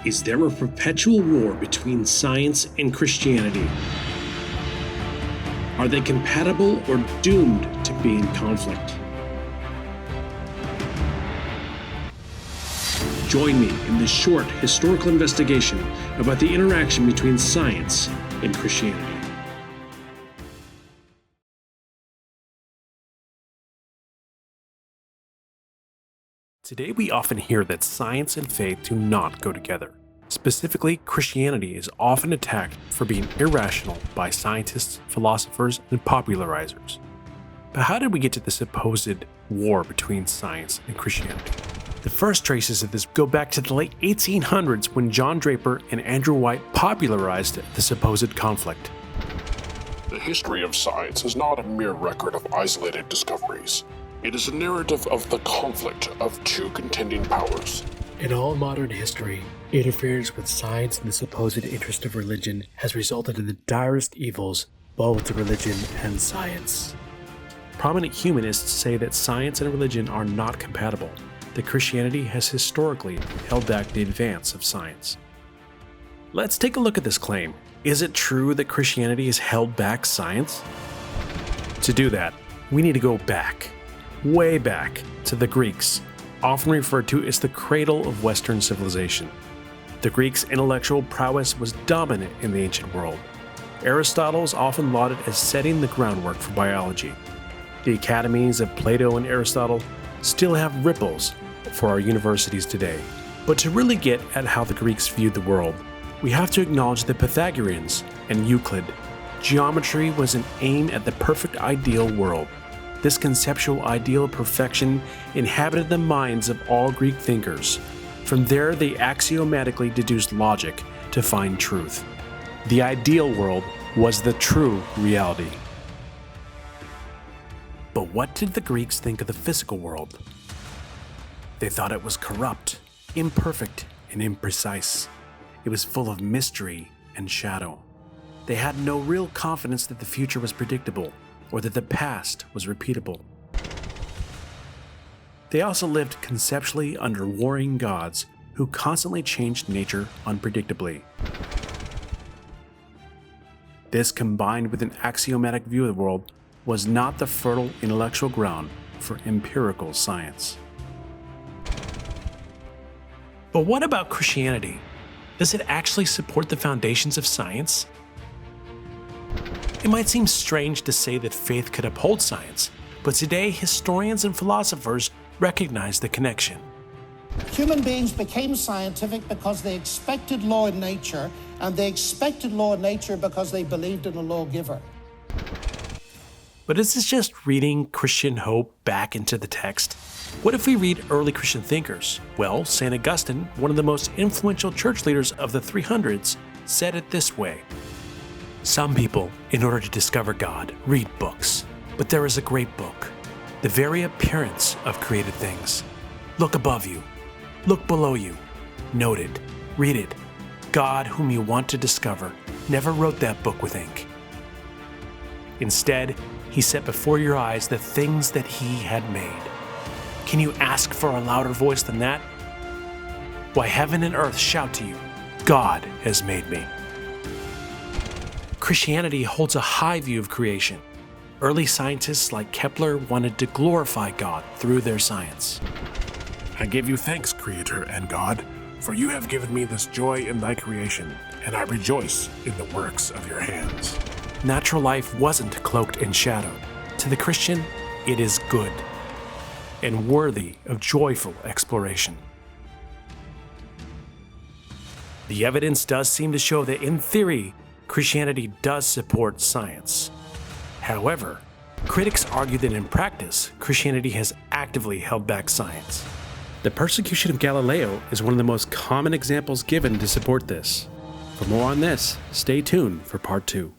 Is there a perpetual war between science and Christianity? Are they compatible or doomed to be in conflict? Join me in this short historical investigation about the interaction between science and Christianity. Today, we often hear that science and faith do not go together. Specifically, Christianity is often attacked for being irrational by scientists, philosophers, and popularizers. But how did we get to this supposed war between science and Christianity? The first traces of this go back to the late 1800s when John Draper and Andrew White popularized the supposed conflict. The history of science is not a mere record of isolated discoveries. It is a narrative of the conflict of two contending powers. In all modern history, interference with science and the supposed interest of religion has resulted in the direst evils both to religion and science. Prominent humanists say that science and religion are not compatible, that Christianity has historically held back the advance of science. Let's take a look at this claim. Is it true that Christianity has held back science? To do that, we need to go back, way back, to the Greeks, often referred to as the cradle of Western civilization. The Greeks' intellectual prowess was dominant in the ancient world. Aristotle is often lauded as setting the groundwork for biology. The academies of Plato and Aristotle still have ripples for our universities today. But to really get at how the Greeks viewed the world, we have to acknowledge the Pythagoreans and Euclid. Geometry was an aim at the perfect ideal world. This conceptual ideal of perfection inhabited the minds of all Greek thinkers. From there, they axiomatically deduced logic to find truth. The ideal world was the true reality. But what did the Greeks think of the physical world? They thought it was corrupt, imperfect, and imprecise. It was full of mystery and shadow. They had no real confidence that the future was predictable or that the past was repeatable. They also lived conceptually under warring gods who constantly changed nature unpredictably. This, combined with an axiomatic view of the world, was not the fertile intellectual ground for empirical science. But what about Christianity? Does it actually support the foundations of science? It might seem strange to say that faith could uphold science, but today historians and philosophers recognize the connection. Human beings became scientific because they expected law in nature, and they expected law in nature because they believed in a lawgiver. But is this just reading Christian hope back into the text? What if we read early Christian thinkers? Well, St. Augustine, one of the most influential church leaders of the 300s, said it this way: "Some people, in order to discover God, read books. But there is a great book, the very appearance of created things. Look above you. Look below you. Note it. Read it. God, whom you want to discover, never wrote that book with ink. Instead, he set before your eyes the things that he had made. Can you ask for a louder voice than that? Why, heaven and earth shout to you, God has made me." Christianity holds a high view of creation. Early scientists like Kepler wanted to glorify God through their science. I give you thanks, Creator and God, for you have given me this joy in thy creation, and I rejoice in the works of your hands. Natural life wasn't cloaked in shadow. To the Christian, it is good and worthy of joyful exploration. The evidence does seem to show that, in theory, Christianity does support science. However, critics argue that in practice, Christianity has actively held back science. The persecution of Galileo is one of the most common examples given to support this. For more on this, stay tuned for part 2.